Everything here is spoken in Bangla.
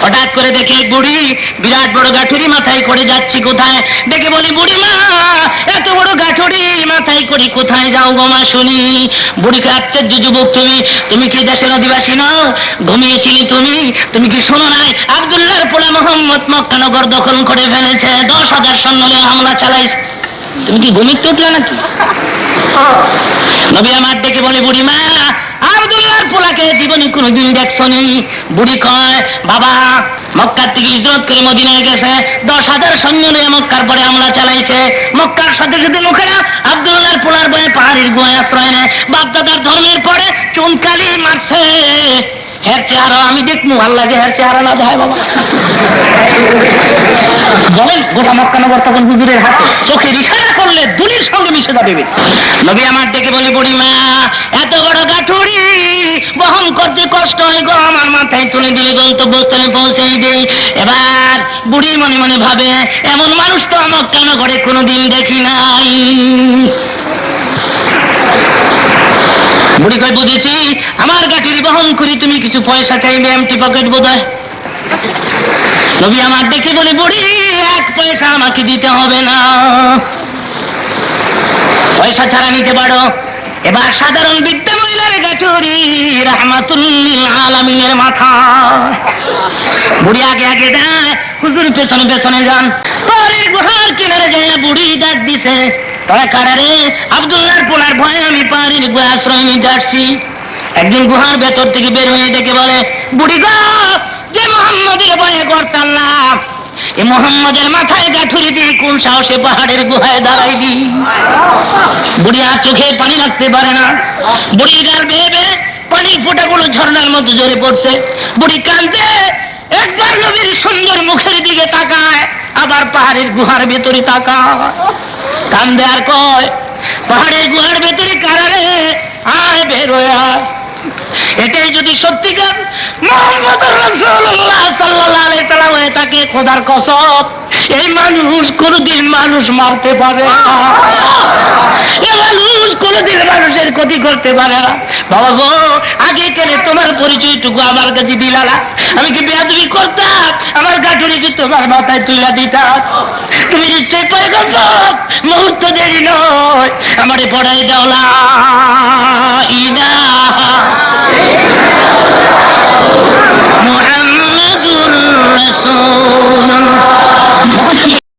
হঠাৎ করে দেখে বুড়ি বিরাট বড় গাঠুরি মাথায় করে যাচ্ছি কোথায়, দেখে বলি বুড়ি মা এত বড় গাঠুরি মাথায় করে কোথায় যাও গো মা শুনি। বুড়িকে আশ্চর্য, যুবক তুমি কি দেশের অধিবাসী নও? ঘুমিয়েছিলি তুমি কি শোনো নাই আব্দুল্লাহর পোলা মোহাম্মদ মক্কা নগর দখল করে ফেলেছে, 10,000 সৈন্য নিয়ে হামলা চালাইছে, তুমি কি ঘুমিতে উঠলে নাকি? নবী আমার ডেকে বলে বুড়ি মা আব্দুল্লাহর পোলাকে জীবনে কোনোদিন দেখছনি? বুড়ি কয় বাবা মক্কার থেকে হিজরত করে মদিনায় গেছে, 10,000 সৈন্য নিয়ে মক্কার পরে হামলা চালাইছে। মক্কার সাথে সাথে লোকেরা আব্দুল্লাহর পোলার বয়ে পাহাড়ির গুহায় আশ্রয় নেয়, বাপদাদার ধর্মের পরে চুনকালি মারছে। হের চেহারা আমি দেখবো, ভাল লাগে হের চেহারা না দেখায় বাবা। বলেন গোটা মক্কা নগর তখন হুজুরের হাতে, চোখের ইশারা করলে দুলির সঙ্গে মিশে যাবে। নবী আমার ডেকে বলে বুড়ি মা এত বড় গাঠুরি বহন করতে কষ্ট হয় গো, আমার মাথায় তুলে দিলে গন্তব্যস্থলে পৌঁছে দেই। এবার বুড়ি মনে মনে ভাবে এমন মানুষ তো মক্কা নগরে কোনোদিন দেখি নাই। বুড়ি কয় বুঝেছি, আমার গাঠুরি বহন করি তুমি কিছু পয়সা চাইবে, এমটি পকেট বোধ হয়। নবী আমার দেখে বলে বুড়ি 1 পয়সা আমাকে দিতে হবে না, পয়সা ছাড়া নিতে পারো। এবার সাধারণ বৃদ্ধা মহিলার গাঠুরি রাহমাতুল লিল আলামিনের মাথা। বুড়ি আগে আগে যায়, হুজুর পেছনে পেছনে যান। পরে গুহার কিনারে যায় বুড়ি ডাক দিছে তোরা কারা রে? আব্দুল্লাহর পোলার ভয়ে আমি পাহাড়ির গুহায় আশ্রয় নিতে আসছি। একজন গুহার ভেতর থেকে বের হয়ে ডেকে বলে বুড়ি গো যে মোহাম্মদের ভয়ে করতাল্লাম, এ মোহাম্মদের মাথায় গাঠুরি দিয়ে কোন সাহসে পাহাড়ের গুহায় দাঁড়াইবি? বুড়ি আর চোখে পানি রাখতে পারে না, বুড়ির গাল বেয়ে বেয়ে পানির ফোঁটাগুলো ঝর্ণার মতো ঝরে পড়ছে। বুড়ি কাঁদে, একবার নবীর সুন্দর মুখের দিকে তাকায়, আবার পাহাড়ের গুহার ভেতরে তাকায়, কান্দে আর কয় পাহাড়ের গুহার ভেতরে কারা রে? আয় বের হয়ে আয়। এটাই যদি সত্যিকার মুহাম্মদুর রাসূলুল্লাহ সাল্লাল্লাহু আলাইহি সাল্লাম হয়ে থাকে, খোদার কসম এই মানুষ কোনদিন মানুষ মারতে পারে না, এই মানুষ কোনদিন মানুষের ক্ষতি করতে পারে না। বাবা গো আগে কেন তোমার পরিচয়টুকু আমার কাছে দিলালা? আমি কি বেয়াদবি করতাম? আমার গাঠুরিকে তোমার মাথায় তুলে দিতাম। তুমি নিশ্চয় পয়গম্বর, মুহূর্ত দেরি নয় আমারে পড়াই দাও লা ইলাহা